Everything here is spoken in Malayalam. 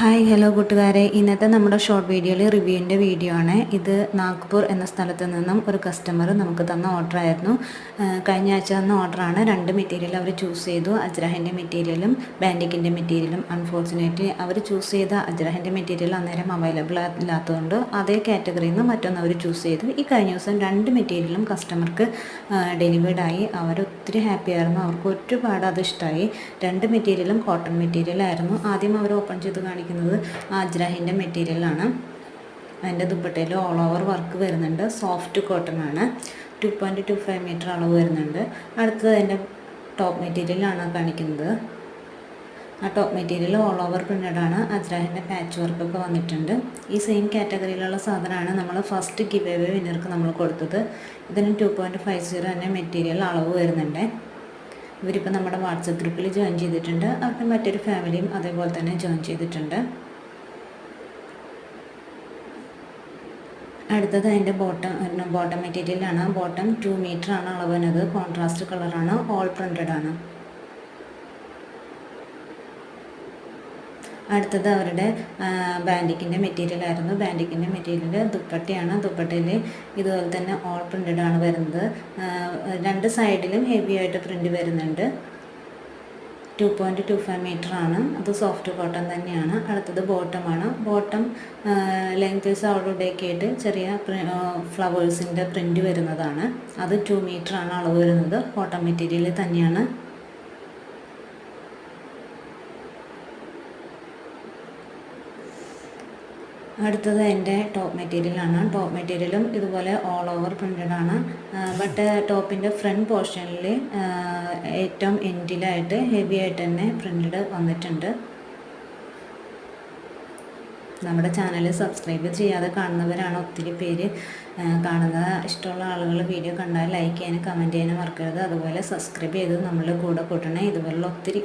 ഹായ് ഹലോ കൂട്ടുകാരെ, ഇന്നത്തെ നമ്മുടെ ഷോർട്ട് വീഡിയോയിൽ റിവ്യൂവിൻ്റെ വീഡിയോ ആണ്. ഇത് നാഗ്പൂർ എന്ന സ്ഥലത്ത് നിന്നും ഒരു കസ്റ്റമർ നമുക്ക് തന്ന ഓർഡർ ആയിരുന്നു. കഴിഞ്ഞ ആഴ്ച തന്ന ഓർഡറാണ്. 2 മെറ്റീരിയൽ അവർ ചൂസ് ചെയ്തു, അജ്രഹിൻ്റെ മെറ്റീരിയലും ബാൻഡിക്കിൻ്റെ മെറ്റീരിയലും. അൺഫോർച്ചുനേറ്റ്ലി അവർ ചൂസ് ചെയ്ത അജ്രഹിൻ്റെ മെറ്റീരിയൽ അന്നേരം അവൈലബിൾ ഇല്ലാത്തതുകൊണ്ട് അതേ കാറ്റഗറിയിൽ നിന്ന് മറ്റൊന്ന് അവർ ചൂസ് ചെയ്തു. ഈ കഴിഞ്ഞ ദിവസം 2 മെറ്റീരിയലും കസ്റ്റമർക്ക് ഡെലിവേർഡായി. അവരൊത്തിരി ഹാപ്പി ആയിരുന്നു, അവർക്ക് ഒരുപാട് അത് ഇഷ്ടമായി. 2 മെറ്റീരിയലും കോട്ടൺ മെറ്റീരിയലായിരുന്നു. ആദ്യം അവർ ഓപ്പൺ ചെയ്ത് കാണിക്കുന്നത് അജ്രഹിൻ്റെ മെറ്റീരിയലാണ്. അതിൻ്റെ ദുപ്പട്ടയിൽ ഓൾ ഓവർ വർക്ക് വരുന്നുണ്ട്. സോഫ്റ്റ് കോട്ടൺ ആണ്. 2.25 മീറ്റർ അളവ് വരുന്നുണ്ട്. അടുത്തത് അതിൻ്റെ ടോപ്പ് മെറ്റീരിയലാണ് കാണിക്കുന്നത്. ആ ടോപ്പ് മെറ്റീരിയൽ ഓൾ ഓവർ പ്രിൻ്റഡാണ്. അജ്രഹിൻ്റെ പാച്ച് വർക്കൊക്കെ വന്നിട്ടുണ്ട്. ഈ സെയിം കാറ്റഗറിയിലുള്ള സാധനമാണ് നമ്മൾ ഫസ്റ്റ് ഗിവ് അവേ വിന്നർക്ക് നമ്മൾ കൊടുത്തത്. ഇതിന് 2.50 തന്നെ മെറ്റീരിയൽ അളവ് വരുന്നുണ്ട്. ഇവരിപ്പോൾ നമ്മുടെ വാട്സപ്പ് ഗ്രൂപ്പിൽ ജോയിൻ ചെയ്തിട്ടുണ്ട്. അവരുടെ മറ്റൊരു ഫാമിലിയും അതേപോലെ തന്നെ ജോയിൻ ചെയ്തിട്ടുണ്ട്. അടുത്തത് അതിൻ്റെ ബോട്ടം മെറ്റീരിയലാണ്. ബോട്ടം 2 മീറ്റർ ആണ് അളവ് വരുന്നത്. കോൺട്രാസ്റ്റ് കളറാണ്. ഓൾ പ്രിൻ്റഡ് ആണ്. അടുത്തത് അവരുടെ ബാൻഡിക്കിൻ്റെ മെറ്റീരിയൽ ആയിരുന്നു. ബാൻഡിക്കിൻ്റെ മെറ്റീരിയൽ ദുപ്പട്ടയാണ്. ദുപ്പട്ടയിൽ ഇതുപോലെ തന്നെ ഓൾ പ്രിൻ്റഡ് ആണ് വരുന്നത്. 2 സൈഡിലും ഹെവി ആയിട്ട് പ്രിൻ്റ് വരുന്നുണ്ട്. 2.25 മീറ്റർ ആണ്. അത് സോഫ്റ്റ് കോട്ടൺ തന്നെയാണ്. അടുത്തത് ബോട്ടമാണ്. ബോട്ടം ലെങ്ത് വൈസ് അവിടെയൊക്കെ ആയിട്ട് ചെറിയ ഫ്ലവേഴ്സിൻ്റെ പ്രിൻ്റ് വരുന്നതാണ്. അത് 2 മീറ്റർ ആണ് അളവ് വരുന്നത്. കോട്ടൺ മെറ്റീരിയൽ തന്നെയാണ്. അടുത്തത് എൻ്റെ ടോപ്പ് മെറ്റീരിയലാണ്. ടോപ്പ് മെറ്റീരിയലും ഇതുപോലെ ഓൾ ഓവർ പ്രിൻ്റഡ് ആണ്. ബട്ട് ടോപ്പിൻ്റെ ഫ്രണ്ട് പോർഷനിൽ ഏറ്റവും എൻഡിലായിട്ട് ഹെവി ആയിട്ട് തന്നെ പ്രിൻ്റഡ് വന്നിട്ടുണ്ട്. നമ്മുടെ ചാനൽ സബ്സ്ക്രൈബ് ചെയ്യാതെ കാണുന്നവരാണ് ഒത്തിരി പേര് കാണുന്നത്. ഇഷ്ടമുള്ള ആളുകൾ വീഡിയോ കണ്ടാൽ ലൈക്ക് ചെയ്യാനും കമൻറ്റ് ചെയ്യാനും മറക്കരുത്. അതുപോലെ സബ്സ്ക്രൈബ് ചെയ്ത് നമ്മളുടെ കൂടെ കൂട്ടണേ. ഇതുപോലുള്ള ഒത്തിരി